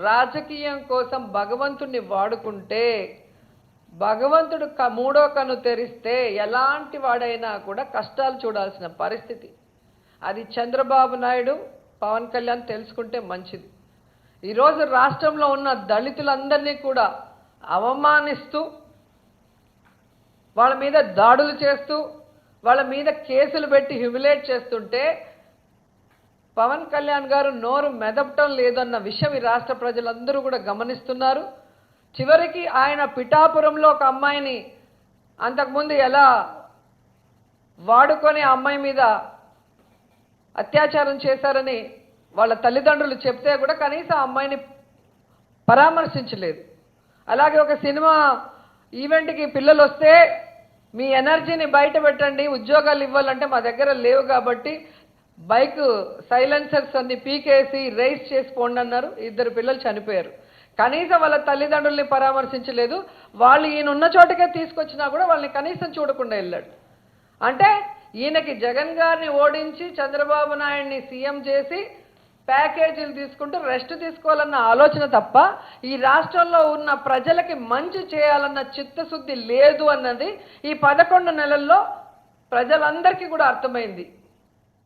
రాజకీయం కోసం భగవంతుడిని వాడుకుంటే భగవంతుడు మూడో కన్ను తెరిస్తే ఎలాంటి వాడైనా కూడా కష్టాలు చూడాల్సిన పరిస్థితి. అది చంద్రబాబు నాయుడు పవన్ కళ్యాణ్ తెలుసుకుంటే మంచిది. ఈరోజు రాష్ట్రంలో ఉన్న దళితులందరినీ కూడా అవమానిస్తూ వాళ్ళ మీద దాడులు చేస్తూ వాళ్ళ మీద కేసులు పెట్టి హ్యూమిలేట్ చేస్తుంటే పవన్ కళ్యాణ్ గారు నోరు మెదపటం లేదన్న విషయం ఈ రాష్ట్ర ప్రజలందరూ కూడా గమనిస్తున్నారు. చివరికి ఆయన పిఠాపురంలో ఒక అమ్మాయిని అంతకుముందు ఎలా వాడుకొని ఆ అమ్మాయి మీద అత్యాచారం చేశారని వాళ్ళ తల్లిదండ్రులు చెప్తే కూడా కనీసం ఆ అమ్మాయిని పరామర్శించలేదు. అలాగే ఒక సినిమా ఈవెంట్కి పిల్లలు వస్తే మీ ఎనర్జీని బయట పెట్టండి, ఉద్యోగాలు ఇవ్వాలంటే మా దగ్గర లేవు కాబట్టి బైక్ సైలెన్సర్స్ అన్ని పీకేసి రేస్ చేసి పోండి అన్నారు. 2 పిల్లలు చనిపోయారు. కనీసం వాళ్ళ తల్లిదండ్రుల్ని పరామర్శించలేదు. వాళ్ళు ఈయన ఉన్న చోటకే తీసుకొచ్చినా కూడా వాళ్ళని కనీసం చూడకుండా వెళ్ళాడు. అంటే ఈయనకి జగన్ గారిని ఓడించి చంద్రబాబు నాయుడిని సీఎం చేసి ప్యాకేజీలు తీసుకుంటూ రెస్ట్ తీసుకోవాలన్న ఆలోచన తప్ప ఈ రాష్ట్రంలో ఉన్న ప్రజలకి మంచి చేయాలన్న చిత్తశుద్ధి లేదు అన్నది ఈ 11 నెలల్లో ప్రజలందరికీ కూడా అర్థమైంది.